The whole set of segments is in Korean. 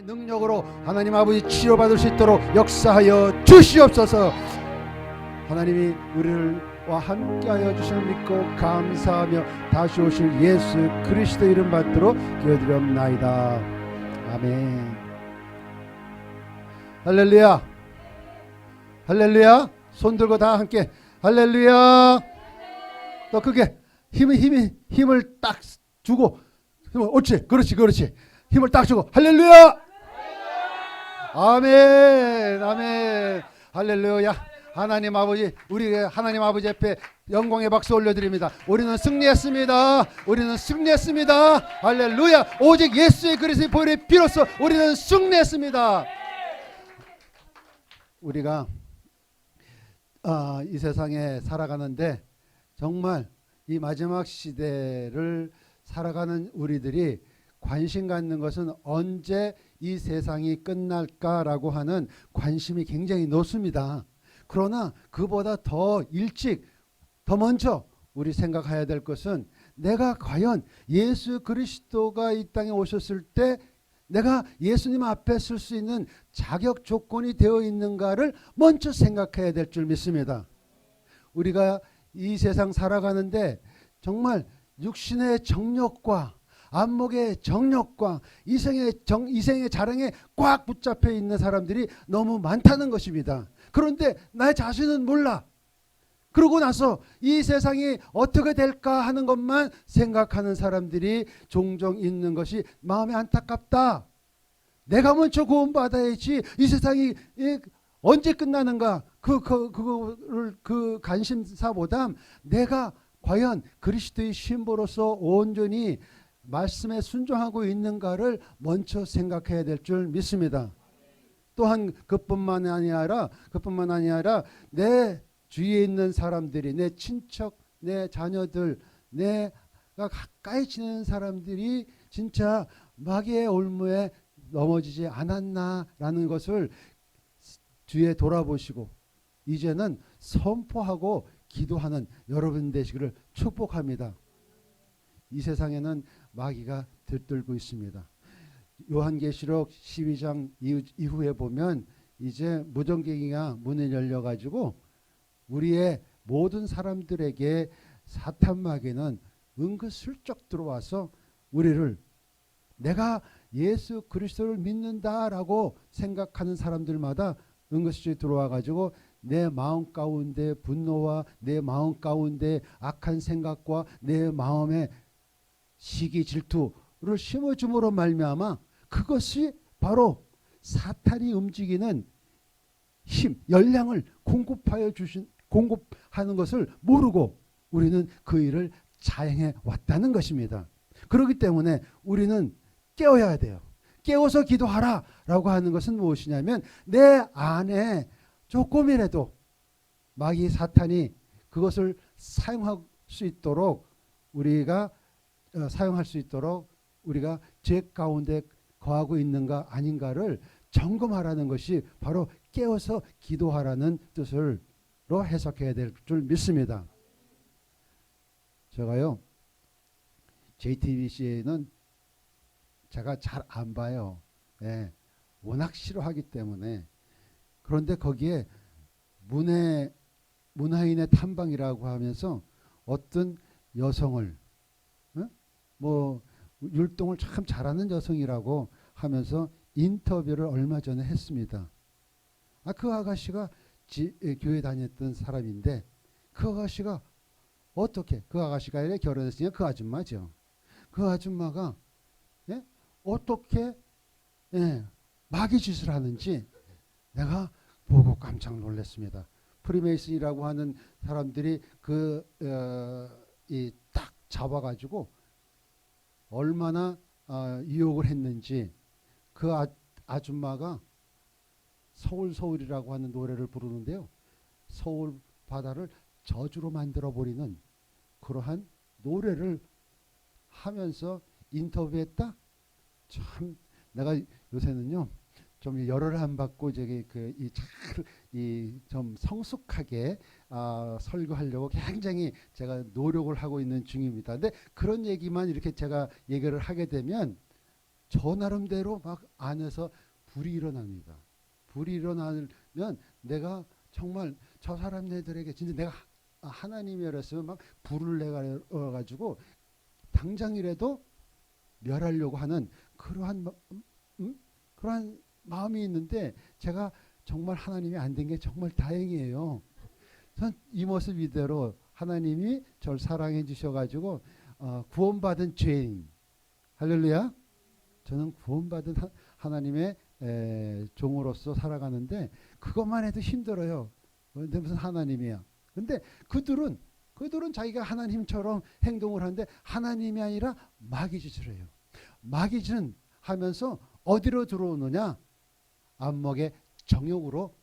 성령의 능력으로 하나님 아버지 치료받을 수 있도록 역사하여 주시옵소서. 하나님이 우리와 함께하여 주심을 믿고 감사하며 다시 오실 예수 그리스도 이름 받들어 기도드리옵나이다. 아멘. 할렐루야. 할렐루야. 손 들고 다 함께 할렐루야. 더 크게 힘을 딱 주고, 옳지, 그렇지. 힘을 딱 주고 할렐루야. 아멘. 아멘. 할렐루야. 하나님 아버지, 우리 하나님 아버지 앞에 영광의 박수 올려드립니다. 우리는 승리했습니다. 할렐루야. 오직 예수의 그리스도의 보혈의 피로써 우리는 승리했습니다. 우리가 이 세상에 살아가는데 정말 이 마지막 시대를 살아가는 우리들이 관심 갖는 것은 언제 이 세상이 끝날까라고 하는 관심이 굉장히 높습니다. 그러나 그보다 더 일찍, 더 먼저 우리 생각해야 될 것은 내가 과연 예수 그리스도가 이 땅에 오셨을 때 내가 예수님 앞에 설 수 있는 자격 조건이 되어 있는가를 먼저 생각해야 될 줄 믿습니다. 우리가 이 세상 살아가는데 정말 육신의 정욕과 안목의 정욕과 이생의 자랑에 꽉 붙잡혀 있는 사람들이 너무 많다는 것입니다. 그런데 나 자신은 몰라. 그러고 나서 이 세상이 어떻게 될까 하는 것만 생각하는 사람들이 종종 있는 것이 마음이 안타깝다. 내가 먼저 구원받아야지. 이 세상이 언제 끝나는가? 그 관심사보다 내가 과연 그리스도의 신부로서 온전히 말씀에 순종하고 있는가를 먼저 생각해야 될 줄 믿습니다. 또한 그뿐만 아니라 내 주위에 있는 사람들이, 내 친척, 내 자녀들, 내가 가까이 지내는 사람들이 진짜 마귀의 올무에 넘어지지 않았나라는 것을 뒤에 돌아보시고 이제는 선포하고 기도하는 여러분 되시기를 축복합니다. 이 세상에는 마귀가 들들고 있습니다. 요한계시록 12장 이후에 보면 이제 무전갱이가 문을 열려가지고 우리의 모든 사람들에게 사탄 마귀는 은근슬쩍 들어와서 우리를 내가 예수 그리스도를 믿는다라고 생각하는 사람들마다 은근슬쩍 들어와가지고 내 마음 가운데 분노와 내 마음 가운데 악한 생각과 내 마음에 시기 질투를 심어줌으로 말미암아 그것이 바로 사탄이 움직이는 힘, 열량을 공급하는 것을 모르고 우리는 그 일을 자행해 왔다는 것입니다. 그렇기 때문에 우리는 깨어야 돼요. 깨워서 기도하라 라고 하는 것은 무엇이냐면 내 안에 조금이라도 마귀 사탄이 그것을 사용할 수 있도록 우리가 죄 가운데 거하고 있는가 아닌가를 점검하라는 것이 바로 깨어서 기도하라는 뜻으로 해석해야 될 줄 믿습니다. 제가요 JTBC는 제가 잘 안 봐요. 예, 워낙 싫어하기 때문에. 그런데 거기에 문화인의 탐방이라고 하면서 어떤 여성을 율동을 참 잘하는 여성이라고 하면서 인터뷰를 얼마 전에 했습니다. 그 아가씨가 교회 다녔던 사람인데 그 아가씨가 어떻게 그 아가씨가 아니라 결혼했으니까 그 아줌마죠. 그 아줌마가 어떻게 마귀 짓을 하는지 내가 보고 깜짝 놀랐습니다. 프리메이슨이라고 하는 사람들이 딱 잡아가지고 얼마나 유혹을 했는지 그 아줌마가 서울이라고 하는 노래를 부르는데요. 서울 바다를 저주로 만들어버리는 그러한 노래를 하면서 인터뷰했다. 참 내가 요새는요 좀 열을 안 받고 좀 성숙하게 설교하려고 굉장히 제가 노력을 하고 있는 중입니다. 근데 그런 얘기만 이렇게 제가 얘기를 하게 되면 저 나름대로 막 안에서 불이 일어납니다. 불이 일어나면 내가 정말 저 사람들에게 진짜 내가 하나님이었으면 막 불을 내가 가지고 당장이라도 멸하려고 하는 그러한 마음이 있는데 제가 정말 하나님이 안 된 게 정말 다행이에요. 전 이 모습 이대로 하나님이 저를 사랑해 주셔가지고 구원받은 죄인, 할렐루야. 저는 구원받은 하나님의 종으로서 살아가는데 그것만 해도 힘들어요. 근데 무슨 하나님이야. 근데 그들은 자기가 하나님처럼 행동을 하는데 하나님이 아니라 마귀짓을 해요. 마귀짓은 하면서 어디로 들어오느냐? 안목의 정욕으로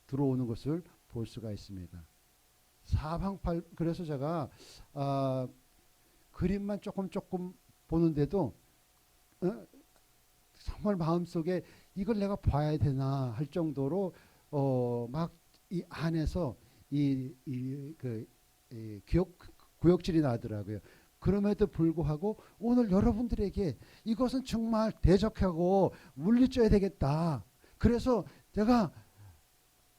들어오는 것을 볼 수가 있습니다. 사방팔 그래서 제가 그림만 조금 보는데도 정말 마음속에 이걸 내가 봐야 되나 할 정도로 막 이 안에서 구역질이 나더라고요. 그럼에도 불구하고 오늘 여러분들에게 이것은 정말 대적하고 물리쳐야 되겠다. 그래서 제가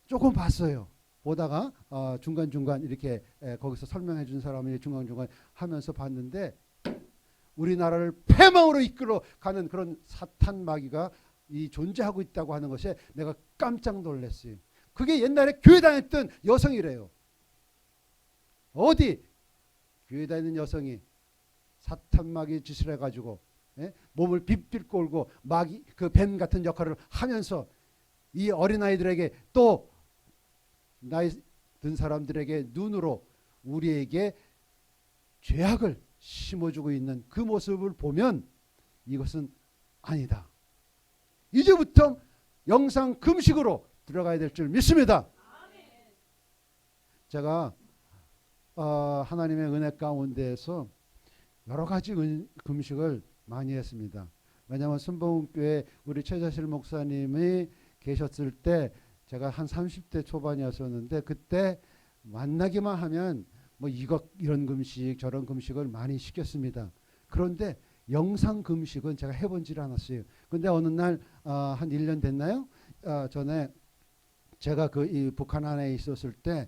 조금 봤어요. 보다가 중간중간 이렇게 거기서 설명해 준 사람이 중간중간 하면서 봤는데 우리나라를 패망으로 이끌어 가는 그런 사탄 마귀가 존재하고 있다고 하는 것에 내가 깜짝 놀랐어요. 그게 옛날에 교회 다녔던 여성이래요. 어디 교회 다니는 여성이 사탄 마귀 짓을 해가지고 몸을 빗빗 꼴고 마귀 그 뱀 같은 역할을 하면서 이 어린아이들에게 또 나이 든 사람들에게 눈으로 우리에게 죄악을 심어주고 있는 그 모습을 보면 이것은 아니다. 이제부터 영상 금식으로 들어가야 될 줄 믿습니다. 제가 하나님의 은혜 가운데에서 여러 가지 금식을 많이 했습니다. 왜냐하면 순복음교회 우리 최자실 목사님이 계셨을 때 제가 한 30대 초반이었었는데 그때 만나기만 하면 뭐 이런 금식 저런 금식을 많이 시켰습니다. 그런데 영상 금식은 제가 해본지를 않았어요. 근데 어느 날 한 1년 됐나요? 전에 제가 이 북한 안에 있었을 때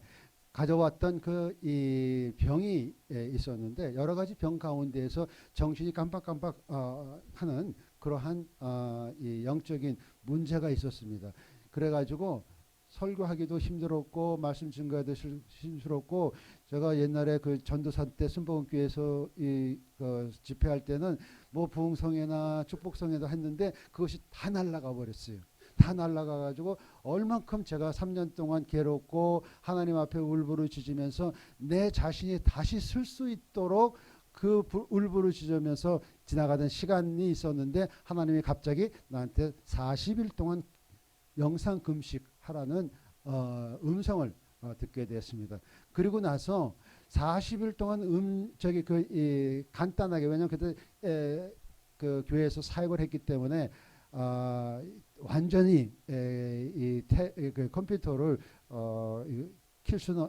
가져왔던 이 병이 있었는데 여러 가지 병 가운데에서 정신이 깜빡깜빡 하는 그러한 이 영적인 문제가 있었습니다. 그래가지고 설교하기도 힘들었고 말씀 증거하기도 힘들었고 제가 옛날에 그 전도사 때 순복음교회에서 집회할 때는 뭐 부흥성회나 축복성회도 했는데 그것이 다 날아가 버렸어요. 다 날아가 가지고 얼만큼 제가 3년 동안 괴롭고 하나님 앞에 울부짖으면서 내 자신이 다시 쓸 수 있도록 그 울부짖으면서 지나가던 시간이 있었는데 하나님이 갑자기 나한테 40일 동안 영상 금식 하라는 음성을 듣게 되었습니다. 그리고 나서 40일 동안 간단하게 왜냐하면 그때 그 교회에서 사역을 했기 때문에 완전히 그 컴퓨터를 킬 수는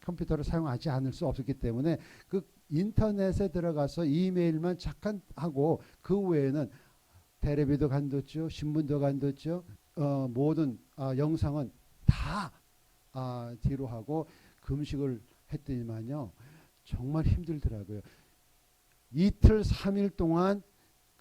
컴퓨터를 사용하지 않을 수 없었기 때문에 그 인터넷에 들어가서 이메일만 잠깐 하고 그 외에는 텔레비도 간뒀죠, 신문도 간뒀죠, 모든 영상은 다 뒤로 하고 금식을 했더니만요 정말 힘들더라고요. 이틀 3일 동안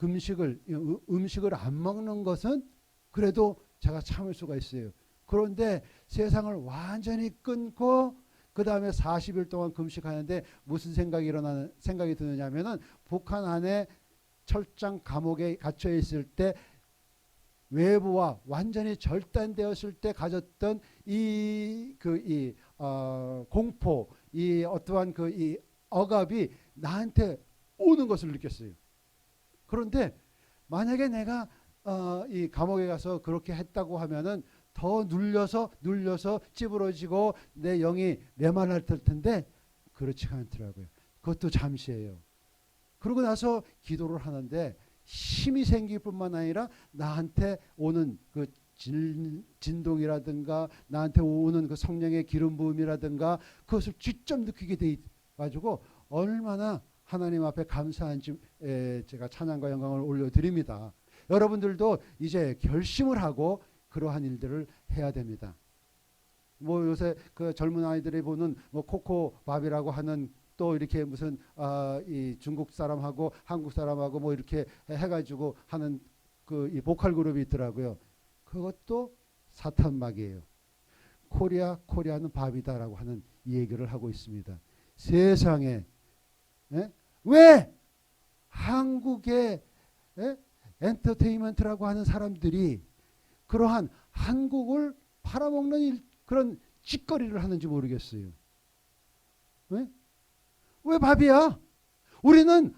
음식을 안 먹는 것은 그래도 제가 참을 수가 있어요. 그런데 세상을 완전히 끊고 그 다음에 40일 동안 금식하는데 무슨 생각이 드느냐면은 북한 안에 철장 감옥에 갇혀 있을 때 외부와 완전히 절단되었을 때 가졌던 공포, 어떠한 이 억압이 나한테 오는 것을 느꼈어요. 그런데 만약에 내가 이 감옥에 가서 그렇게 했다고 하면은 더 눌려서 찌부러지고 내 영이 메말랄 텐데 그렇지가 않더라고요. 그것도 잠시예요. 그러고 나서 기도를 하는데 힘이 생길 뿐만 아니라 나한테 오는 그 진동이라든가 나한테 오는 그 성령의 기름 부음이라든가 그것을 직접 느끼게 돼 가지고 얼마나 하나님 앞에 감사한 제가 찬양과 영광을 올려드립니다. 여러분들도 이제 결심을 하고 그러한 일들을 해야 됩니다. 뭐 요새 그 젊은 아이들이 보는 뭐 코코밥이라고 하는 또 이렇게 무슨 이 중국 사람하고 한국 사람하고 뭐 이렇게 해가지고 하는 그 이 보컬 그룹이 있더라고요. 그것도 사탄막이에요. 코리아는 밥이다라고 하는 이 얘기를 하고 있습니다. 세상에 왜 한국의 엔터테인먼트라고 하는 사람들이 그러한 한국을 팔아먹는 그런 짓거리를 하는지 모르겠어요. 왜 밥이야? 우리는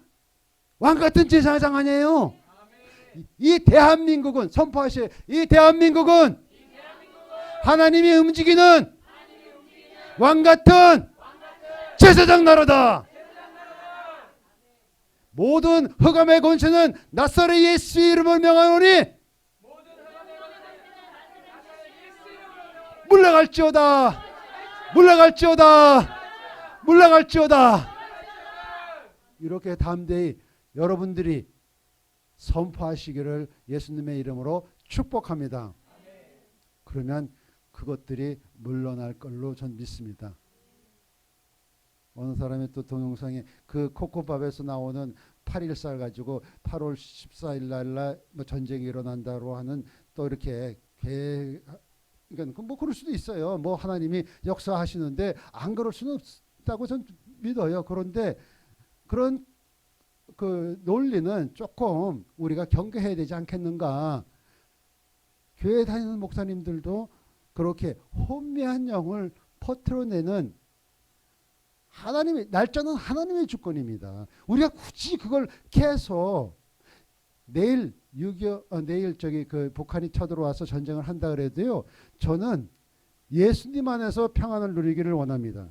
왕 같은 제사장 아니에요. 이 대한민국은 선포하시오. 이 대한민국은 하나님이 움직이는 왕 같은 제사장 나라다. 모든 흑암의 권세는 나사렛 예수 이름을 명하노니 물러갈지어다. 물러갈지어다. 물러갈지어다. 이렇게 담대히 여러분들이 선포하시기를 예수님의 이름으로 축복합니다. 그러면 그것들이 물러날 걸로 전 믿습니다. 어느 사람이 또 동영상에 그 코코밥에서 나오는 8.14 가지고 8월 14일 날 뭐 전쟁이 일어난다고 하는 또 이렇게 그러니까 뭐 그럴 수도 있어요. 뭐 하나님이 역사하시는데 안 그럴 수는 없다고 전 믿어요. 그런데 그런 그 논리는 조금 우리가 경계해야 되지 않겠는가. 교회 다니는 목사님들도 그렇게 혼미한 영을 퍼트려내는 하나님의 날짜는 하나님의 주권입니다. 우리가 굳이 그걸 계속 내일 내일 그 북한이 쳐들어와서 전쟁을 한다 그래도요. 저는 예수님 안에서 평안을 누리기를 원합니다.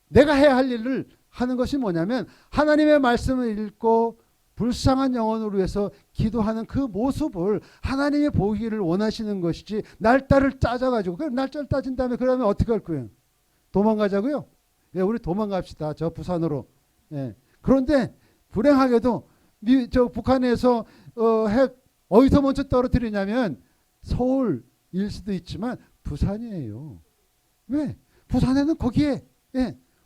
내가 해야 할 일을 하는 것이 뭐냐면 하나님의 말씀을 읽고 불쌍한 영혼을 위해서 기도하는 그 모습을 하나님이 보기를 원하시는 것이지 날짜를 짜져가지고 그 날짜를 따진 다음에 그러면 어떻게 할 거예요? 도망가자고요? 예, 우리 도망갑시다. 저 부산으로. 예. 그런데 불행하게도 저 북한에서 핵 어디서 먼저 떨어뜨리냐면 서울일 수도 있지만 부산이에요. 왜? 부산에는 거기에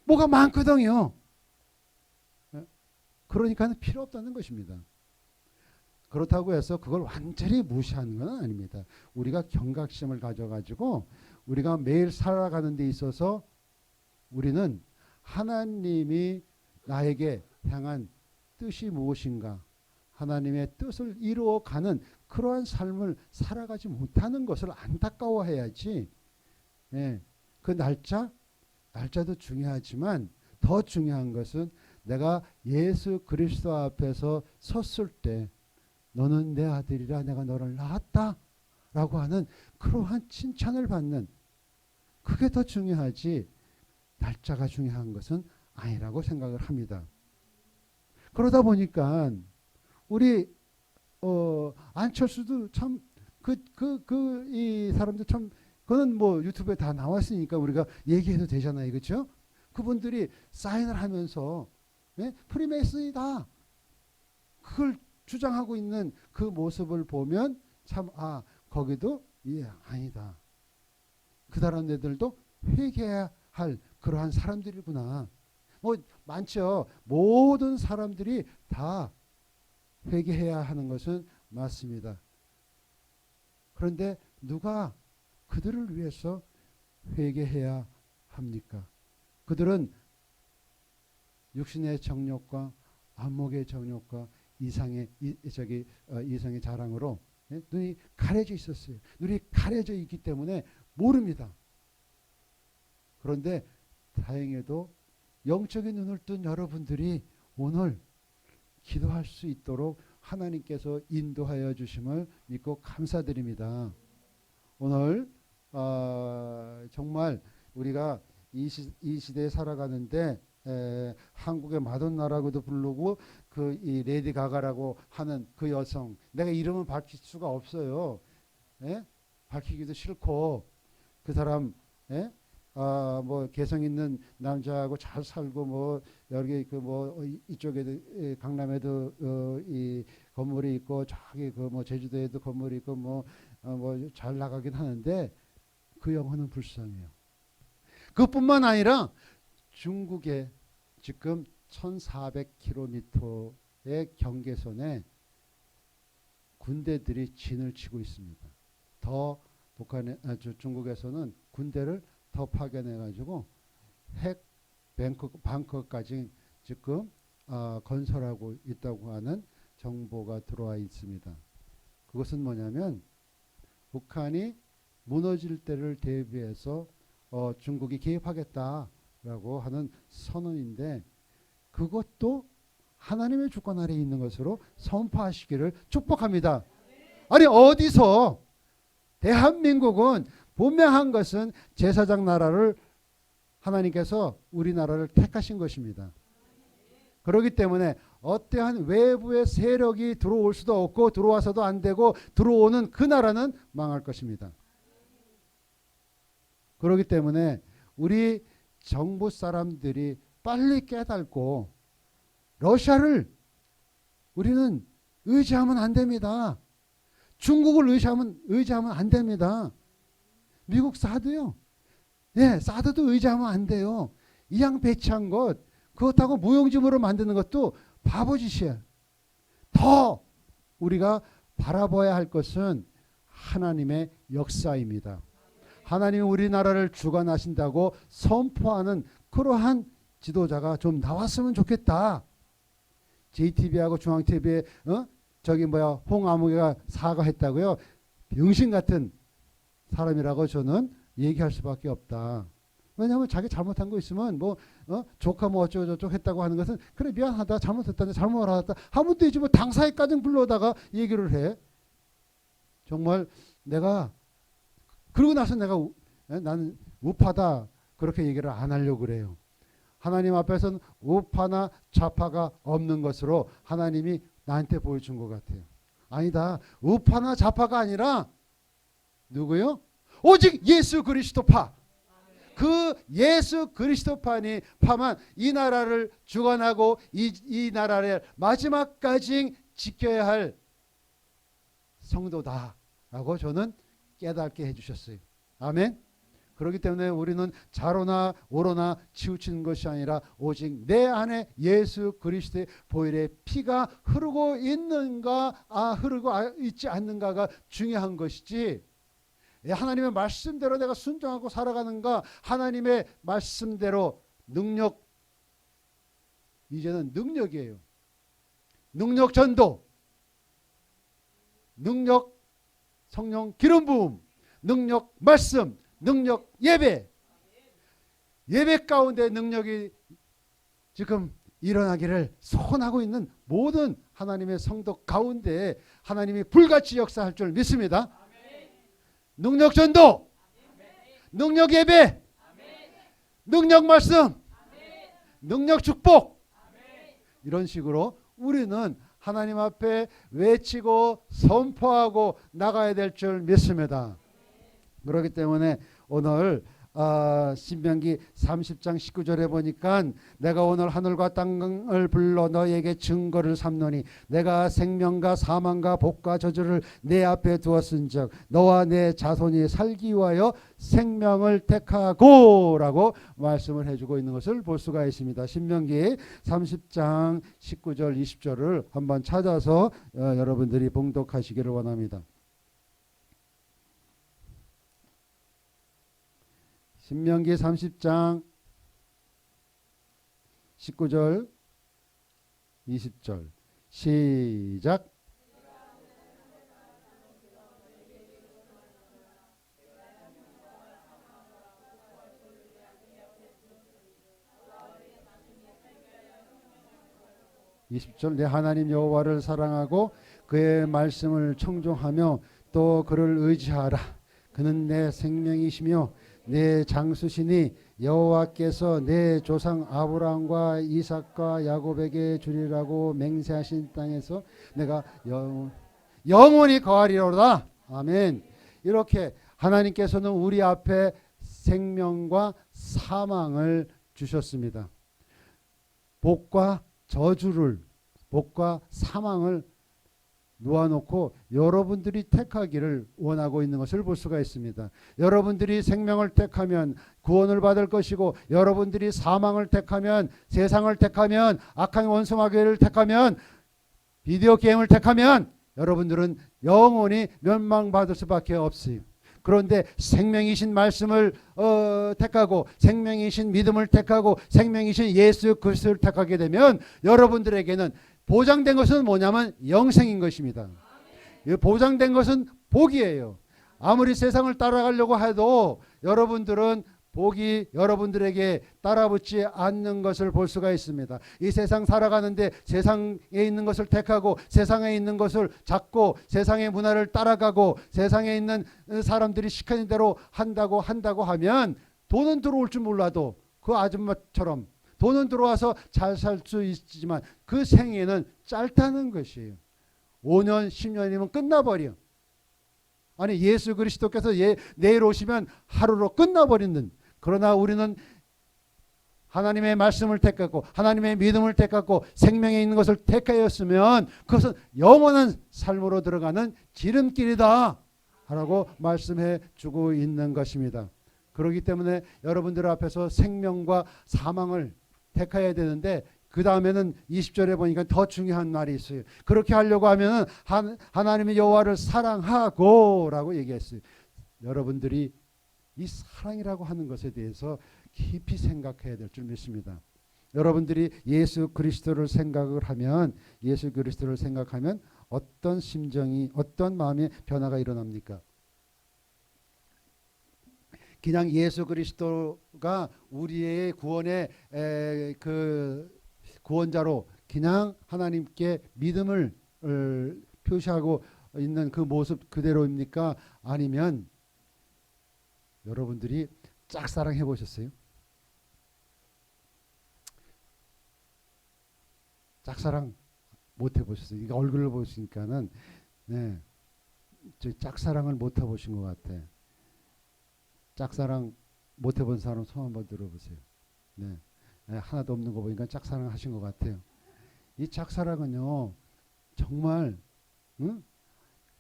뭐가 많거든요. 그러니까 필요 없다는 것입니다. 그렇다고 해서 그걸 완전히 무시하는 건 아닙니다. 우리가 경각심을 가져가지고 우리가 매일 살아가는 데 있어서 우리는 하나님이 나에게 향한 뜻이 무엇인가, 하나님의 뜻을 이루어가는 그러한 삶을 살아가지 못하는 것을 안타까워해야지. 그 날짜도 중요하지만 더 중요한 것은 내가 예수 그리스도 앞에서 섰을 때 너는 내 아들이라 내가 너를 낳았다 라고 하는 그러한 칭찬을 받는, 그게 더 중요하지 날짜가 중요한 것은 아니라고 생각을 합니다. 그러다 보니까 우리 안철수도 참 이 사람도 참 그거는 뭐 유튜브에 다 나왔으니까 우리가 얘기해도 되잖아요. 그렇죠? 그분들이 사인을 하면서 프리메이슨이다 그걸 주장하고 있는 그 모습을 보면 참 거기도 아니다. 그 사람들도 회개해야 할 그러한 사람들이구나. 뭐 많죠. 모든 사람들이 다 회개해야 하는 것은 맞습니다. 그런데 누가 그들을 위해서 회개해야 합니까? 그들은 육신의 정욕과 안목의 정욕과 이성의 자랑으로 눈이 가려져 있었어요. 눈이 가려져 있기 때문에 모릅니다. 그런데 다행히도 영적인 눈을 뜬 여러분들이 오늘 기도할 수 있도록 하나님께서 인도하여 주심을 믿고 감사드립니다. 오늘 정말 우리가 이 시대에 살아가는데 한국의 마돈나라고도 부르고 이 레디 가가라고 하는 그 여성, 내가 이름은 밝힐 수가 없어요. 밝히기도 싫고 그 사람 뭐 개성 있는 남자하고 잘 살고 뭐 여기 그 뭐 이쪽에도 강남에도 이 건물이 있고 저기 그 뭐 제주도에도 건물이 있고 뭐 잘 나가긴 하는데 그 영혼은 불쌍해요. 그뿐만 아니라 중국에 지금 1400km의 경계선에 군대들이 진을 치고 있습니다. 더 중국에서는 군대를 더 파견해 가지고 핵 방커까지 지금 건설하고 있다고 하는 정보가 들어와 있습니다. 그것은 뭐냐면 북한이 무너질 때를 대비해서 중국이 개입하겠다라고 하는 선언인데 그것도 하나님의 주권 아래에 있는 것으로 선포하시기를 축복합니다. 아니 어디서 대한민국은 분명한 것은 제사장 나라를 하나님께서 우리나라를 택하신 것입니다. 그렇기 때문에 어떠한 외부의 세력이 들어올 수도 없고 들어와서도 안 되고 들어오는 그 나라는 망할 것입니다. 그렇기 때문에 우리 정부 사람들이 빨리 깨닫고 러시아를 우리는 의지하면 안 됩니다. 중국을 의지하면 안 됩니다. 미국 사드요. 예, 사드도 의지하면 안 돼요. 이양 배치한 것, 그렇다고 무용지물을 만드는 것도 바보짓이야. 더 우리가 바라봐야 할 것은 하나님의 역사입니다. 하나님이 우리나라를 주관하신다고 선포하는 그러한 지도자가 좀 나왔으면 좋겠다. JTBC하고 중앙TV에 홍아무개가 사과했다고요. 병신 같은 사람이라고 저는 얘기할 수밖에 없다. 왜냐하면 자기 잘못한 거 있으면 조카 어쩌고 저쩌고 했다고 하는 것은 그래 미안하다 잘못했다 잘못 알았다 하면 되지 뭐 당사에까지 불러다가 얘기를 해. 정말 내가 그러고 나서 나는 우파다 그렇게 얘기를 안 하려고 그래요. 하나님 앞에서는 우파나 좌파가 없는 것으로 하나님이 나한테 보여준 것 같아요. 아니다. 우파나 좌파가 아니라 누구요? 오직 예수 그리스도파. 그 예수 그리스도파만 이 나라를 주관하고 이 나라를 마지막까지 지켜야 할 성도다라고 저는 깨닫게 해주셨어요. 아멘. 그렇기 때문에 우리는 좌로나 우로나 치우치는 것이 아니라 오직 내 안에 예수 그리스도의 보혈의 피가 흐르고 있는가 흐르고 있지 않는가가 중요한 것이지 하나님의 말씀대로 내가 순종하고 살아가는가 하나님의 말씀대로 능력 이제는 능력이에요. 능력 전도 능력 성령 기름 부음 능력 말씀 능력 예배 가운데 능력이 지금 일어나기를 소원하고 있는 모든 하나님의 성도 가운데 하나님이 불같이 역사할 줄 믿습니다. 능력 전도 능력 예배 능력 말씀 능력 축복 이런 식으로 우리는 하나님 앞에 외치고 선포하고 나가야 될 줄 믿습니다. 그렇기 때문에 오늘 신명기 30장 19절에 보니까 내가 오늘 하늘과 땅을 불러 너에게 증거를 삼노니 내가 생명과 사망과 복과 저주를 내 앞에 두었은즉 너와 내 자손이 살기 위하여 생명을 택하고 라고 말씀을 해주고 있는 것을 볼 수가 있습니다. 신명기 30장 19절 20절을 한번 찾아서 여러분들이 봉독하시기를 원합니다. 신명기 30장 19절 20절 시작. (20절) 내 하나님 여호와를 사랑하고 그의 말씀을 청종하며 또 그를 의지하라. 그는 내 생명이시며 내 장수시니 여호와께서 내 조상 아브라함과 이삭과 야곱에게 주리라고 맹세하신 땅에서 내가 영원히 거하리로다. 아멘. 이렇게 하나님께서는 우리 앞에 생명과 사망을 주셨습니다. 복과 저주를, 복과 사망을 놓아놓고 여러분들이 택하기를 원하고 있는 것을 볼 수가 있습니다. 여러분들이 생명을 택하면 구원을 받을 것이고, 여러분들이 사망을 택하면, 세상을 택하면, 악한 원수 마귀를 택하면, 비디오 게임을 택하면 여러분들은 영원히 멸망받을 수밖에 없어요. 그런데 생명이신 말씀을 택하고, 생명이신 믿음을 택하고, 생명이신 예수 그리스도를 택하게 되면 여러분들에게는 보장된 것은 뭐냐면 영생인 것입니다. 보장된 것은 복이에요. 아무리 세상을 따라가려고 해도 여러분들은 복이 여러분들에게 따라붙지 않는 것을 볼 수가 있습니다. 이 세상 살아가는데 세상에 있는 것을 택하고, 세상에 있는 것을 잡고, 세상의 문화를 따라가고, 세상에 있는 사람들이 시키는 대로 한다고 하면 돈은 들어올 줄 몰라도 그 아줌마처럼 돈은 들어와서 잘 살 수 있지만 그 생애는 짧다는 것이에요. 5년 10년이면 끝나버려. 아니, 예수 그리스도께서 내일 오시면 하루로 끝나버리는. 그러나 우리는 하나님의 말씀을 택하고, 하나님의 믿음을 택하고, 생명에 있는 것을 택하였으면 그것은 영원한 삶으로 들어가는 지름길이다 라고 말씀해 주고 있는 것입니다. 그렇기 때문에 여러분들 앞에서 생명과 사망을 택해야 되는데, 그 다음에는 20절에 보니까 더 중요한 말이 있어요. 그렇게 하려고 하면 하나님의 여호와를 사랑하고 라고 얘기했어요. 여러분들이 이 사랑이라고 하는 것에 대해서 깊이 생각해야 될 줄 믿습니다. 여러분들이 예수 그리스도를 생각하면 어떤 심정이, 어떤 마음의 변화가 일어납니까? 그냥 예수 그리스도가 우리의 구원의 그 구원자로 그냥 하나님께 믿음을 표시하고 있는 그 모습 그대로입니까? 아니면 여러분들이 짝사랑해 보셨어요? 짝사랑 못 해보셨어요? 이거 얼굴을 보시니까는 저 짝사랑을 못 해보신 것 같아. 짝사랑 못 해본 사람 손 한번 들어보세요. 하나도 없는 거 보니까 짝사랑 하신 것 같아요. 이 짝사랑은요, 정말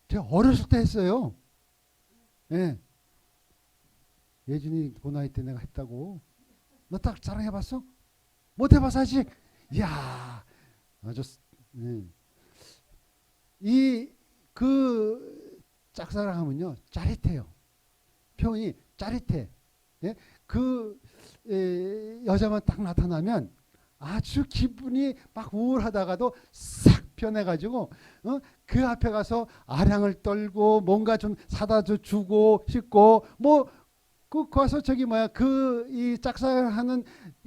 제가 어렸을 때 했어요. 예준이 그 나이 때 내가 했다고. 너 짝사랑 해봤어? 못 해봤어 아직? 이야, 아주 그 짝사랑하면요 짜릿해요. 표현이 짜릿해. 그 여자만 딱 나타나면 아주 기분이 막 우울하다가도 싹 변해가지고 그 앞에 가서 아량을 떨고 뭔가 좀 사다 주고 싶고, 뭐 그 가서 저기 뭐야 그 이 짝사랑하는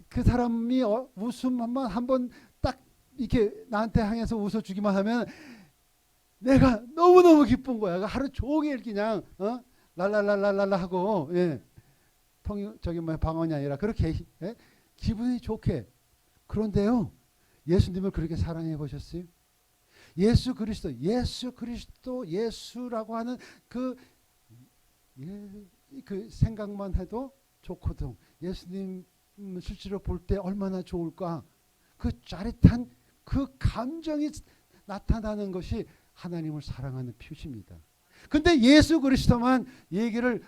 그 사람이 웃음 한번 딱 이렇게 나한테 향해서 웃어주기만 하면 내가 너무너무 기쁜 거야. 하루 종일 그냥 랄랄랄랄랄라 하고, 저기 뭐 방언이 아니라 그렇게 기분이 좋게. 그런데요, 예수님을 그렇게 사랑해 보셨어요? 예수 그리스도, 예수라고 하는 그 생각만 해도 좋거든. 예수님 실제로 볼 때 얼마나 좋을까. 그 짜릿한 그 감정이 나타나는 것이 하나님을 사랑하는 표시입니다. 근데 예수 그리스도만 얘기를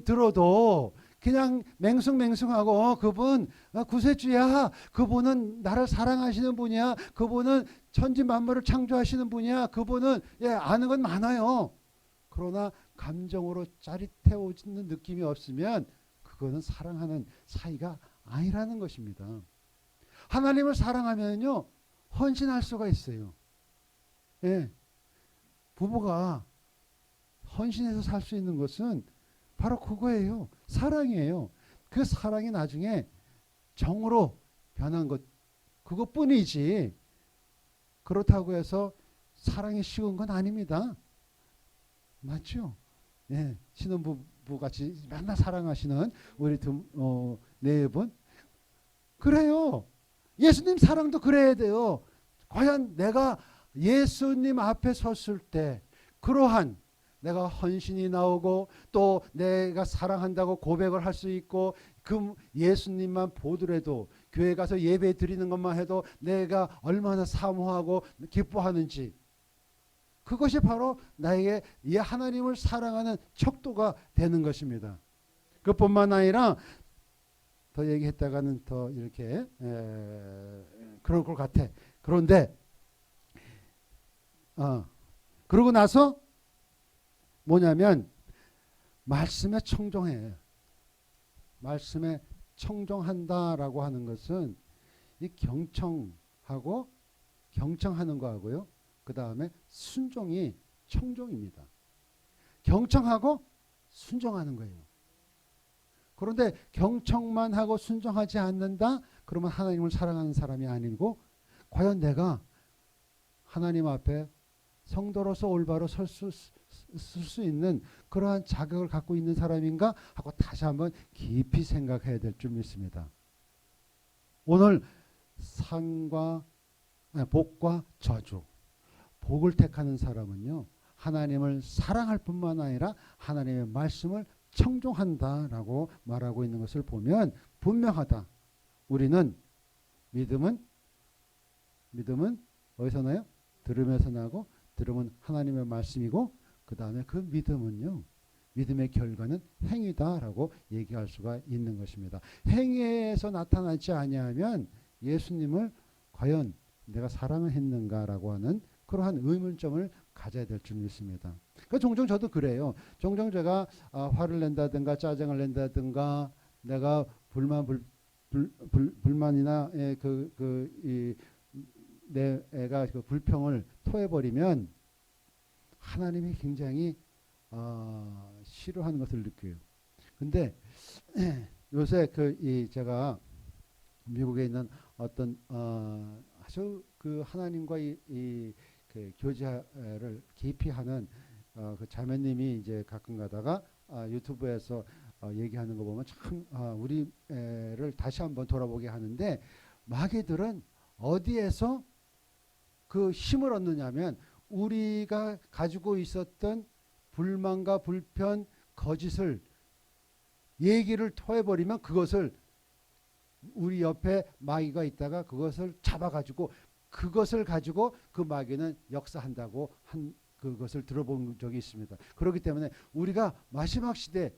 들어도 그냥 맹숭맹숭하고, 그분 구세주야, 그분은 나를 사랑하시는 분이야, 그분은 천지 만물을 창조하시는 분이야, 그분은 아는 건 많아요. 그러나 감정으로 짜릿해오는 느낌이 없으면 그거는 사랑하는 사이가 아니라는 것입니다. 하나님을 사랑하면요 헌신할 수가 있어요. 부부가 헌신해서 살 수 있는 것은 바로 그거예요. 사랑이에요. 그 사랑이 나중에 정으로 변한 것, 그것뿐이지 그렇다고 해서 사랑이 쉬운 건 아닙니다. 맞죠? 신혼부부 같이 맨날 사랑하시는 우리 네 분, 그래요. 예수님 사랑도 그래야 돼요. 과연 내가 예수님 앞에 섰을 때 그러한 내가 헌신이 나오고 또 내가 사랑한다고 고백을 할 수 있고 그 예수님만 보더라도 교회 가서 예배 드리는 것만 해도 내가 얼마나 사모하고 기뻐하는지 그것이 바로 나에게 이 하나님을 사랑하는 척도가 되는 것입니다. 그뿐만 아니라 더 얘기했다가는 더 이렇게 그럴 것 같아. 그런데 그러고 나서 뭐냐면 말씀에 청종해. 말씀에 청종한다라고 하는 것은 이 경청하고 경청하는 거하고요. 그 다음에 순종이 청종입니다. 경청하고 순종하는 거예요. 그런데 경청만 하고 순종하지 않는다? 그러면 하나님을 사랑하는 사람이 아니고 과연 내가 하나님 앞에 성도로서 올바로 설 수 있는 그러한 자격을 갖고 있는 사람인가 하고 다시 한번 깊이 생각해야 될 줄 믿습니다. 오늘 상과 복과 저주, 복을 택하는 사람은요 하나님을 사랑할 뿐만 아니라 하나님의 말씀을 청종한다라고 말하고 있는 것을 보면 분명하다. 우리는 믿음은 어디서 나요? 들음에서 나고 들음은 하나님의 말씀이고 그 다음에 그 믿음은요 믿음의 결과는 행위다라고 얘기할 수가 있는 것입니다. 행위에서 나타나지 아니하면 예수님을 과연 내가 사랑을 했는가라고 하는 그러한 의문점을 가져야 될 줄 믿습니다. 그러니까 종종 저도 그래요. 종종 제가 화를 낸다든가 짜증을 낸다든가 내가 불만이나 내 애가 그 불평을 토해버리면 하나님이 굉장히 싫어하는 것을 느껴요. 근데 요새 제가 미국에 있는 어떤 아주 그 하나님과 그 교제를 깊이 하는 그 자매님이 이제 가끔 가다가 유튜브에서 얘기하는 거 보면 참 우리를 다시 한번 돌아보게 하는데 마귀들은 어디에서 그 힘을 얻느냐면 우리가 가지고 있었던 불만과 불편, 거짓을 얘기를 토해버리면 그것을 우리 옆에 마귀가 있다가 그것을 잡아가지고 그것을 가지고 그 마귀는 역사한다고 한 그것을 들어본 적이 있습니다. 그렇기 때문에 우리가 마지막 시대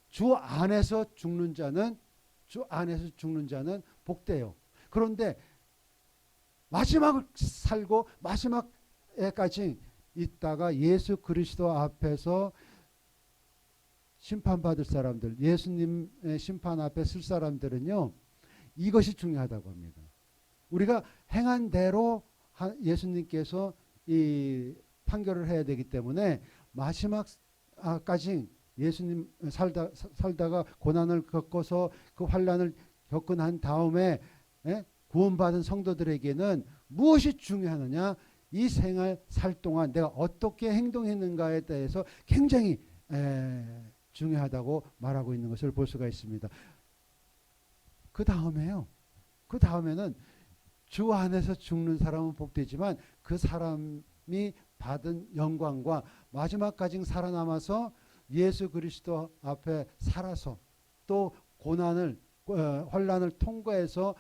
주 안에서 죽는 자는 복되요. 그런데 마지막을 살고 마지막에까지 있다가 예수 그리스도 앞에서 심판받을 사람들, 예수님의 심판 앞에 쓸 사람들은요 이것이 중요하다고 합니다. 우리가 행한 대로 예수님께서 이 판결을 해야 되기 때문에 마지막까지 예수님 살다가 고난을 겪어서 그 환난을 겪은 한 다음에 구원받은 성도들에게는 무엇이 중요하느냐? 이 생활 살 동안 내가 어떻게 행동했는가에 대해서 굉장히 중요하다고 말하고 있는 것을 볼 수가 있습니다. 그 다음에는 주 안에서 죽는 사람은 복되지만 그 사람이 받은 영광과 마지막까지 살아남아서 예수 그리스도 앞에 살아서 또 고난을 환난을 통과해서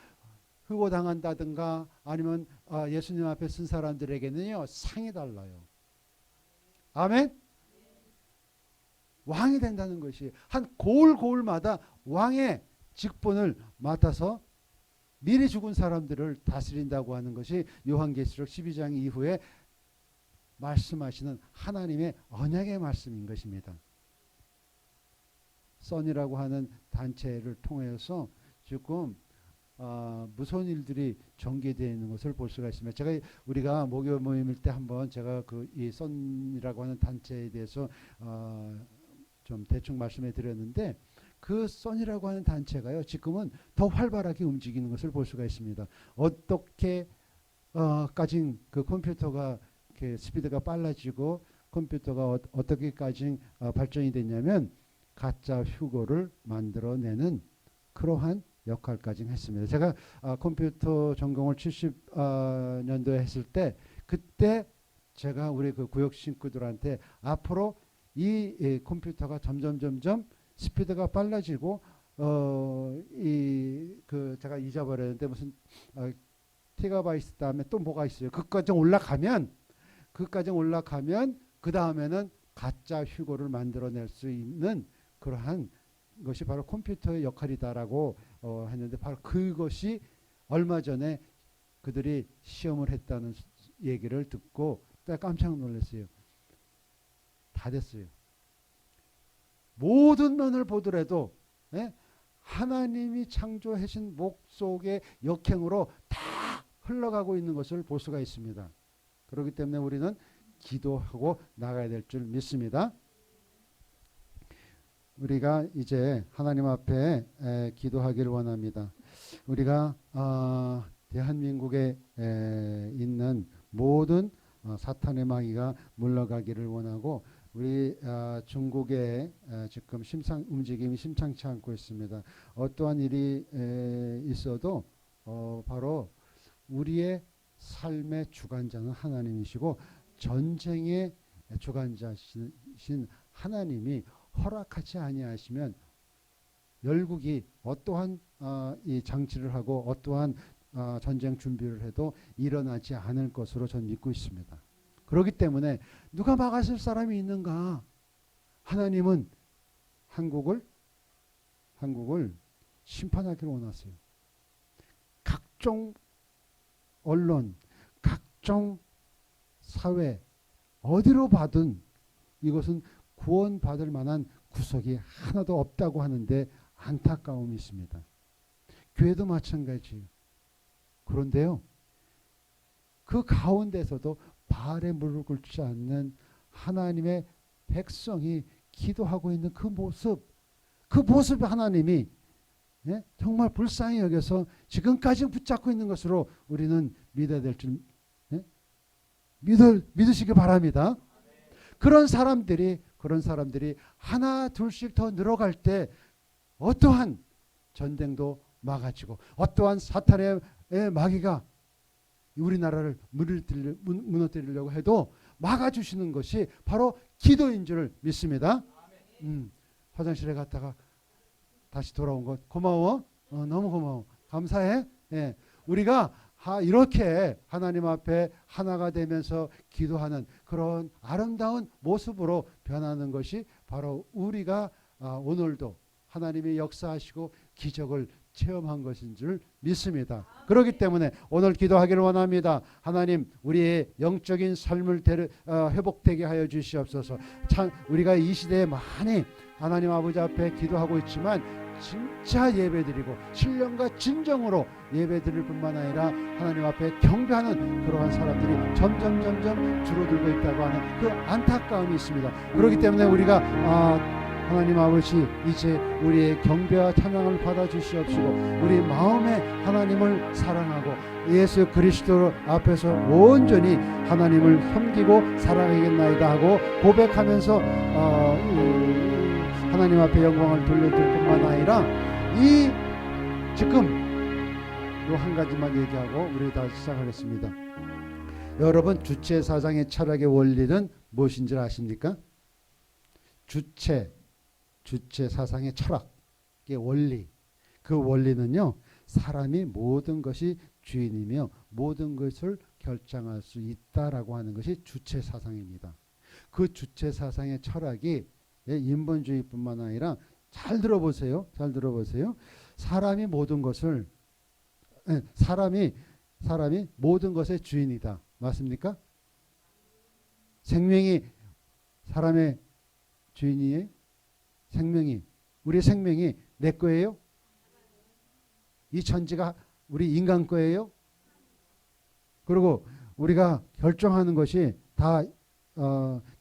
흑고당한다든가 아니면 예수님 앞에 쓴 사람들에게는요 상이 달라요. 아멘. 왕이 된다는 것이 한 고을마다 왕의 직분을 맡아서 미리 죽은 사람들을 다스린다고 하는 것이 요한계시록 12장 이후에 말씀하시는 하나님의 언약의 말씀인 것입니다. 선이라고 하는 단체를 통해서 지금 무서운 일들이 전개되어 있는 것을 볼 수가 있습니다. 우리가 목요 모임일 때 한번 제가 이 선이라고 하는 단체에 대해서 좀 대충 말씀해 드렸는데 그 선이라고 하는 단체가요 지금은 더 활발하게 움직이는 것을 볼 수가 있습니다. 어떻게 까진 그 컴퓨터가 이렇게 스피드가 빨라지고 컴퓨터가 어떻게까지 발전이 됐냐면 가짜 휴거를 만들어내는 그러한 역할까지 했습니다. 제가 컴퓨터 전공을 70년도에 했을 때 그때 제가 우리 그 구역 신구들한테 앞으로 이 컴퓨터가 점점 스피드가 빨라지고 제가 잊어버렸는데 무슨 티가바이트 다음에 또 뭐가 있어요. 그까지 올라가면 그 다음에는 가짜 휴고를 만들어낼 수 있는 그러한 것이 바로 컴퓨터의 역할이다라고 했는데 바로 그것이 얼마 전에 그들이 시험을 했다는 얘기를 듣고 깜짝 놀랐어요. 다 됐어요. 모든 면을 보더라도 하나님이 창조하신 목 속의 역행으로 다 흘러가고 있는 것을 볼 수가 있습니다. 그렇기 때문에 우리는 기도하고 나가야 될 줄 믿습니다. 우리가 이제 하나님 앞에 기도하기를 원합니다. 우리가 대한민국에 있는 모든 사탄의 마귀가 물러가기를 원하고 우리 중국에 지금 움직임이 심상치 않고 있습니다. 어떠한 일이 있어도 바로 우리의 삶의 주관자는 하나님이시고 전쟁의 주관자신 하나님이 허락하지 아니하시면 열국이 어떠한 이 장치를 하고 어떠한 전쟁 준비를 해도 일어나지 않을 것으로 저는 믿고 있습니다. 그렇기 때문에 누가 막아설 사람이 있는가? 하나님은 한국을 심판하기를 원하세요. 각종 언론, 각종 사회 어디로 봐든 이것은 구원받을 만한 구석이 하나도 없다고 하는데 안타까움이 있습니다. 교회도 마찬가지예요. 그런데요, 그 가운데서도 바알에 무릎 꿇지 않는 하나님의 백성이 기도하고 있는 그 모습 하나님이 정말 불쌍히 여겨서 지금까지 붙잡고 있는 것으로 우리는 믿어야 될 줄 믿으시기 바랍니다. 그런 사람들이 하나 둘씩 더 늘어갈 때 어떠한 전쟁도 막아지고 어떠한 사탄의 마귀가 우리나라를 무너뜨리려고 해도 막아주시는 것이 바로 기도인 줄 믿습니다. 화장실에 갔다가 다시 돌아온 것 고마워. 너무 고마워. 감사해. 우리가 이렇게 하나님 앞에 하나가 되면서 기도하는 그런 아름다운 모습으로 변하는 것이 바로 우리가 오늘도 하나님이 역사하시고 기적을 체험한 것인 줄 믿습니다. 그렇기 때문에 오늘 기도하기를 원합니다. 하나님, 우리의 영적인 삶을 회복되게 하여 주시옵소서. 참 우리가 이 시대에 많이 하나님 아버지 앞에 기도하고 있지만 진짜 예배드리고 신령과 진정으로 예배드릴 뿐만 아니라 하나님 앞에 경배하는 그러한 사람들이 점점 줄어들고 있다고 하는 그 안타까움이 있습니다. 그렇기 때문에 우리가 하나님 아버지 이제 우리의 경배와 찬양을 받아주시옵시고 우리 마음에 하나님을 사랑하고 예수 그리스도 앞에서 온전히 하나님을 섬기고 살아가겠나이다 하고 고백하면서 하나님 앞에 영광을 돌려줄 뿐만 아니라 지금 요 한 가지만 얘기하고 우리 다시 시작하겠습니다. 여러분, 주체 사상의 철학의 원리는 무엇인 줄 아십니까? 주체 사상의 철학의 원리, 그 원리는요, 사람이 모든 것이 주인이며 모든 것을 결정할 수 있다라고 하는 것이 주체 사상입니다. 그 주체 사상의 철학이 인본주의뿐만 아니라 잘 들어보세요. 사람이 모든 것의 주인이다. 맞습니까? 생명이 사람의 주인이에요? 우리 생명이 내 거예요? 이 천지가 우리 인간 거예요? 그리고 우리가 결정하는 것이 다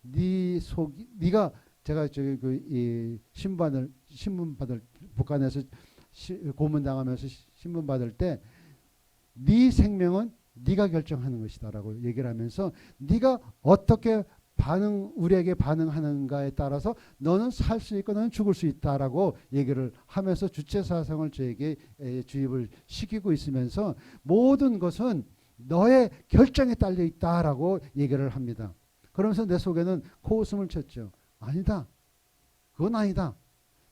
네가 제가 이 신문 받을 북한에서 고문 당하면서 신문 받을 때 네 생명은 네가 결정하는 것이다라고 얘기를 하면서 네가 어떻게 우리에게 반응하는가에 따라서 너는 살 수 있고 너는 죽을 수 있다라고 얘기를 하면서 주체 사상을 저에게 주입을 시키고 있으면서 모든 것은 너의 결정에 딸려 있다라고 얘기를 합니다. 그러면서 내 속에는 코웃음을 쳤죠. 아니다. 그건 아니다.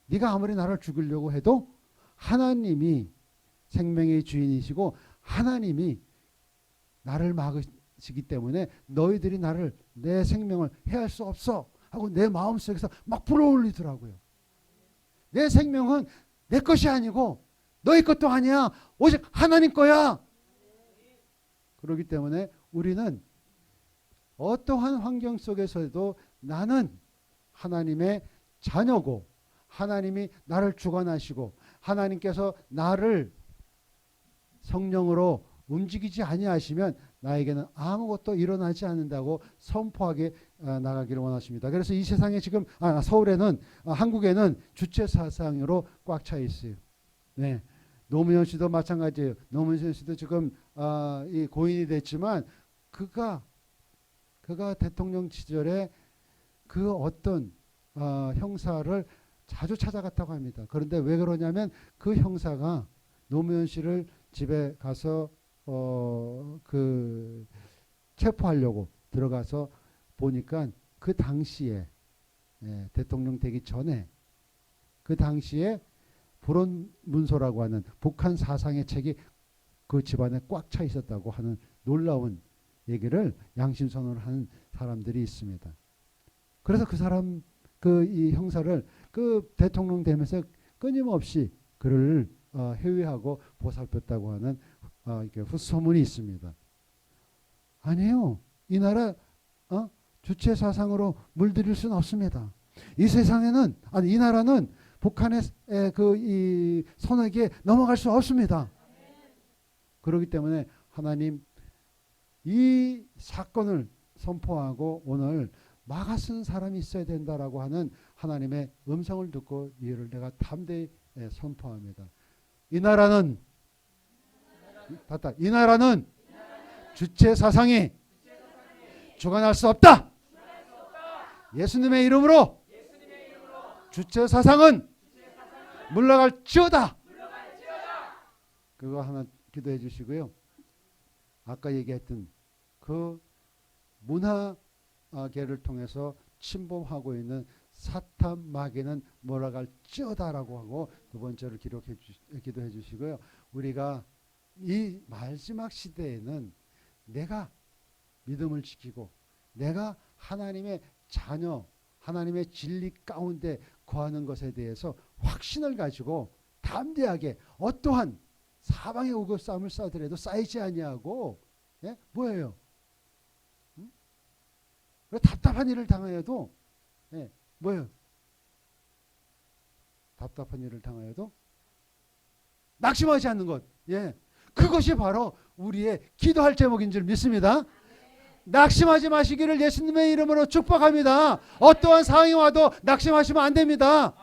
네가 아무리 나를 죽이려고 해도 하나님이 생명의 주인이시고 하나님이 나를 막으시기 때문에 너희들이 나를 내 생명을 해할 수 없어 하고 내 마음속에서 막 불어올리더라고요. 내 생명은 내 것이 아니고 너희 것도 아니야. 오직 하나님 거야. 그렇기 때문에 우리는 어떠한 환경 속에서도 나는 하나님의 자녀고 하나님이 나를 주관하시고 하나님께서 나를 성령으로 움직이지 아니하시면 나에게는 아무것도 일어나지 않는다고 선포하게 나가기를 원하십니다. 그래서 이 세상에 지금 서울에는 한국에는 주체 사상으로 꽉 차 있어요. 네. 노무현 씨도 마찬가지예요. 노무현 씨도 지금 이 고인이 됐지만 그가 대통령 시절에 그 어떤 형사를 자주 찾아갔다고 합니다. 그런데 왜 그러냐면 그 형사가 노무현 씨를 집에 가서 그 체포하려고 들어가서 보니까 그 당시에 대통령 되기 전에 그 당시에 불온 문서라고 하는 북한 사상의 책이 그 집안에 꽉 차 있었다고 하는 놀라운 얘기를 양심선언을 하는 사람들이 있습니다. 그래서 그 사람 이 형사를 그 대통령 되면서 끊임없이 그를 회유하고 보살폈다고 하는 이렇게 후소문이 있습니다. 아니에요. 이 나라 주체 사상으로 물들일 수는 없습니다. 이 세상에는 이 나라는 북한의 이 손에게 넘어갈 수 없습니다. 그렇기 때문에 하나님 이 사건을 선포하고 오늘 막아쓴 사람이 있어야 된다라고 하는 하나님의 음성을 듣고 이를 내가 담대히 선포합니다. 이 나라는 주체 사상이 주관할 수 없다. 예수님의 이름으로 주체 사상은 물러갈지어다. 그거 하나 기도해 주시고요. 아까 얘기했던 그 문화계를 통해서 침범하고 있는 사탄 마귀는 물러갈지어다라고 하고 두 번째로 기도해 주시고요. 우리가 이 마지막 시대에는 내가 믿음을 지키고 내가 하나님의 자녀, 하나님의 진리 가운데 거하는 것에 대해서 확신을 가지고 담대하게 어떠한 사방에 오고 싸움을 싸더라도 쌓이지 아니하고 뭐예요? 답답한 일을 당하여도 뭐예요? 답답한 일을 당하여도 낙심하지 않는 것. 그것이 바로 우리의 기도할 제목인 줄 믿습니다. 낙심하지 마시기를 예수님의 이름으로 축복합니다. 어떠한 상황이 와도 낙심하시면 안 됩니다.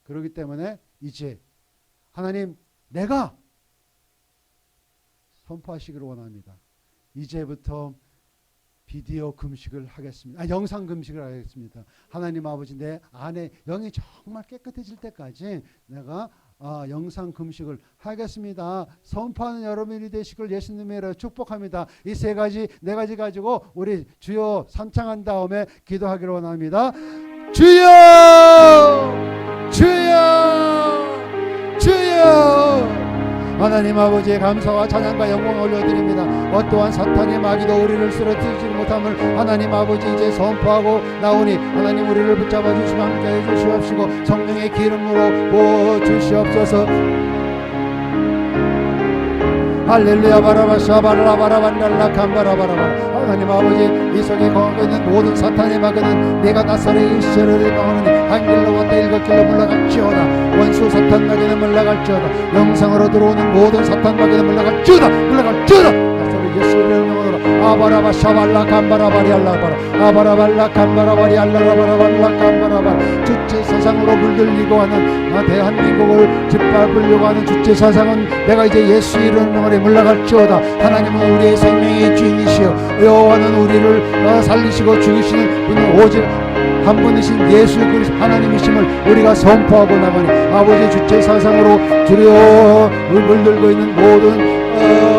그렇기 때문에 이제 하나님 내가 선포하시기를 원합니다. 이제부터 비디오 금식을 하겠습니다. 영상 금식을 하겠습니다. 하나님 아버지 내 안에 영이 정말 깨끗해질 때까지 내가 영상 금식을 하겠습니다. 선포하는 여러분이 되시길 예수님의 이름으로 축복합니다. 이 세 가지 네 가지 가지고 우리 주여 삼창한 다음에 기도하기를 원합니다. 주여 주여 주여 하나님 아버지의 감사와 찬양과 영광을 올려드립니다. 어떠한 사탄의 마귀도 우리를 쓰러뜨리지 못함을 하나님 아버지 이제 선포하고 나오니 하나님 우리를 붙잡아 주시고 함께해 주시옵시고 성령의 기름으로 부어 주시옵소서. 할렐루야 바라바샤 바라바라반달라 캄바라바라바. 하나님 아버지 이 속에 거하고 있는 모든 사탄의 마귀는 내가 나사렛 이스라엘의 나오는 한 길로 왔다 일곱 길로 물러갈지어다. 원수 사탄 마귀는 물러갈지어다. 영상으로 들어오는 모든 사탄 마귀는 물러갈지어다. 물러갈지어다. 나사렛 예수의 이름으로 아바라바샤 발라 캄바라바리 알라바라 아바라발라 캄바라바리 알라바라발라 캄바라바. 주체 사상으로 물들리고 하는 대한민국을 짓밟으려고 하는 주체 사상은 내가 이제 예수 이름으로 물러갈지어다. 하나님은 우리의 생명의 주인이시여 여호와는 우리를 살리시고 죽이시는 분은 오직 한 분이신 예수 그리스도 하나님이심을 우리가 선포하고 나가니 아버지 주체 사상으로 두려워 물들고 있는 모든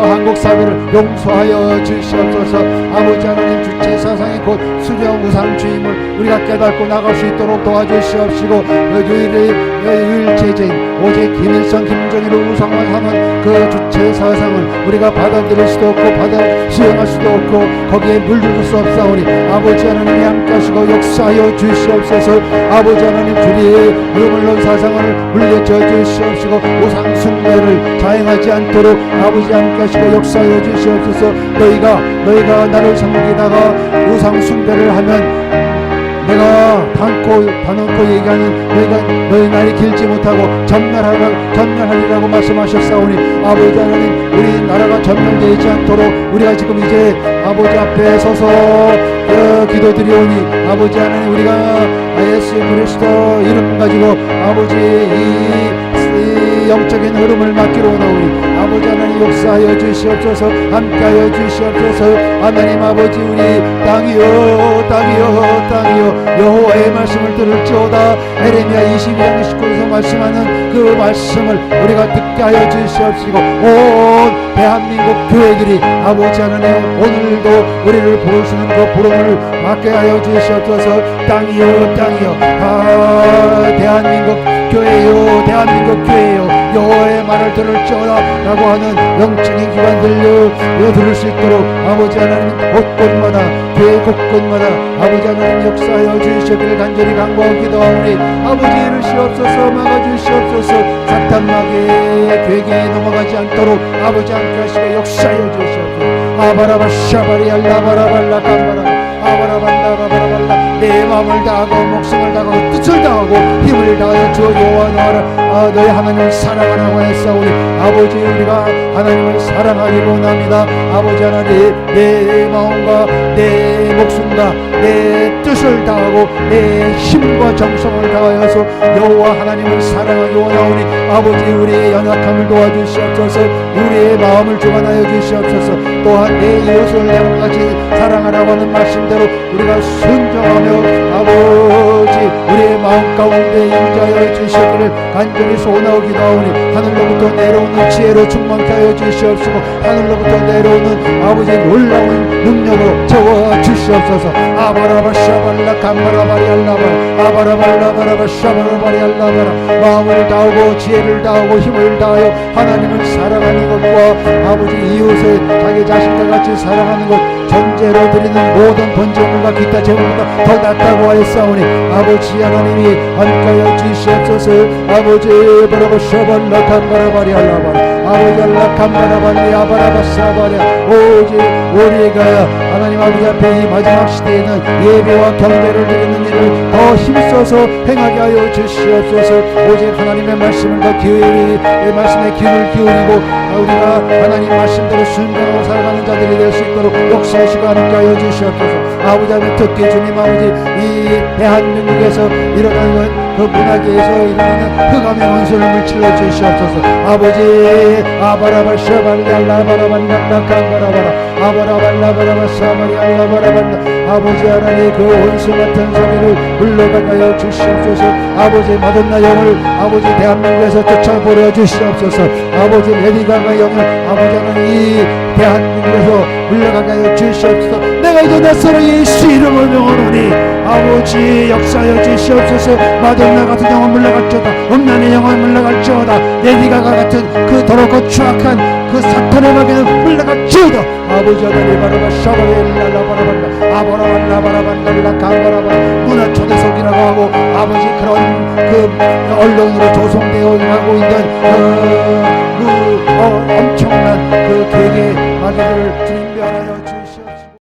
한국 사회를 용서하여 주시옵소서. 아버지 하나님 주체 사상이 곧 수령 우상주의임을 우리가 깨닫고 나갈 수 있도록 도와주시옵시고 유일 제재인 오직 김일성 김정일을 우상만 하는 그 주체 사상을 우리가 받아들일 수도 없고 수용할 수도 없고 거기에 물들 수 없사오니 아버지 하나님이 함께하시고 역사하여 주시옵소서. 아버지 하나님 주리의 유물론 사상을 물려줘 주시옵시고 우상 숭배를 자행하지 않도록 아버지 함께하시고 역사하여 주시옵소서. 너희가 나를 섬기다가 우상 숭배를 하면 내가 단언코 얘기하는 너희 날이 길지 못하고 전멸하리라고 말씀하셨사오니 아버지 하나님 우리 나라가 전멸되지 않도록 우리가 지금 이제 아버지 앞에 서서 기도드리오니 아버지 하나님 우리가 예수 그리스도 이름 가지고 아버지 이 영적인 흐름을 맡기로 오나오니 아버지 하나님 역사하여 주시옵소서. 함께하여 주시옵소서. 하나님 아버지 우리 땅이여 여호와의 말씀을 들을지어다. 에레미야 22장 29절에서 말씀하는 그 말씀을 우리가 듣게 하여 주시옵시고 온 대한민국 교회들이 아버지 하나님 오늘도 우리를 부르시는 그 부름을 받게 하여 주시옵소서. 땅이여 대한민국 교회요 여호와의 말을 들을지어다 라고 하는 영적인 기관들로 들을 수 있도록 아버지 하나님 곳곳마다 교회 곳곳마다 아버지 하나님 역사하여 주시옵기를 간절히 간구하고 기도하오니 아버지 이르시옵소서. 막아주시옵소서. 사탄마귀의 괴계에 넘어가지 않도록 아버지 함께 하시고 역사하여 주시옵소서. 아바라바 샤바리 알라바라발라 깜바라 아바라발라바라발라 내 마음을 다하고 목숨을 다하고 뜻을 다하고 힘을 다하여 주 여호와 너희 하나님을 사랑하라고 했사오니 아버지 우리가 하나님을 사랑하기로 원합니다. 아버지 하나님 내 마음과 내 목숨과 내 뜻을 다하고 내 힘과 정성을 다하여서 여호와 하나님을 사랑하기 원하오니 아버지 우리의 연약함을 도와주시옵소서. 우리의 마음을 주관하여 주시옵소서. 또한 내 이웃을 내 몸같이 사랑하라고 하는 말씀대로 우리가 순종하며 아버지 우리의 마음 가운데 임자하여 주시기를 간절히 소원하기도 하오니 하늘로부터 내려오는 지혜로 충만케 하여 주시옵시고 하늘로부터 내려오는 아버지 놀라운 능력으로 채워 주시옵소서. 아바라바 샤발라 감바라바리 알라바라 아바라발라바라바 샤바라바리 알라바라 마음을 다하고 지혜를 다하고 힘을 다하여 하나님을 사랑하는 것과 아버지 이웃을 자기 자신과 같이 사랑하는 것 전제로 드리는 모든 번제물과 기타 제물보다 더 낫다고 하였사오니 아버지 하나님이 함께하여 주시옵소서. 아버지 바라바 샤발라 감바라바리 알라바라 아버지 알라 감바라바리 아바라바사바리 오직 우리가 하나님 아버지 앞에 이 마지막 시대에는 예배와 경배를 드리는 일을 더 힘써서 행하게 하여 주시옵소서. 오직 하나님의 말씀을 더 말씀에 귀를 기울이고 우리가 하나님 말씀대로 순종하고 살아가는 자들이 될 수 있도록 역사하시고 함께 하여 주시옵소서. 아버지 하나님 특히 주님 아버지 이 대한민국에서 일어나는 그 문화계에서 일어나는 흑암의 원수를 물질러 주시옵소서. 아버지 아바라바 샤발리 알라바라반나 깜바라바라 아바라발라바라바 사마리 알라바라반나 아버지 하나님 그 원수 같은 소리를 물러가게 하여 주시옵소서. 아버지 마돈나 영을 아버지 대한민국에서 쫓아버려 주시옵소서. 아버지 레디가가 영을 아버지 하나님 이 대한민국에서 물러가게 하여 주시옵소서. 내가 이제 내 서로 예수 이름을 명하노니 아버지 역사하여 주시옵소서. 마돈나 같은 영은 물러갈지어다. 음란의 영은 물러갈지어다. 레디가가 같은 그 더럽고 추악한 그 사탄의 마귀는 물러갈지어다. 아버지 하나님 바라바 샤바렐라라바라반다 아바라반라바라반달라 가바라바 문화 초대석이라고 하고 아버지 그런 그 언론으로 조성되어 하고 있는 엄청난 그 괴계 마귀들을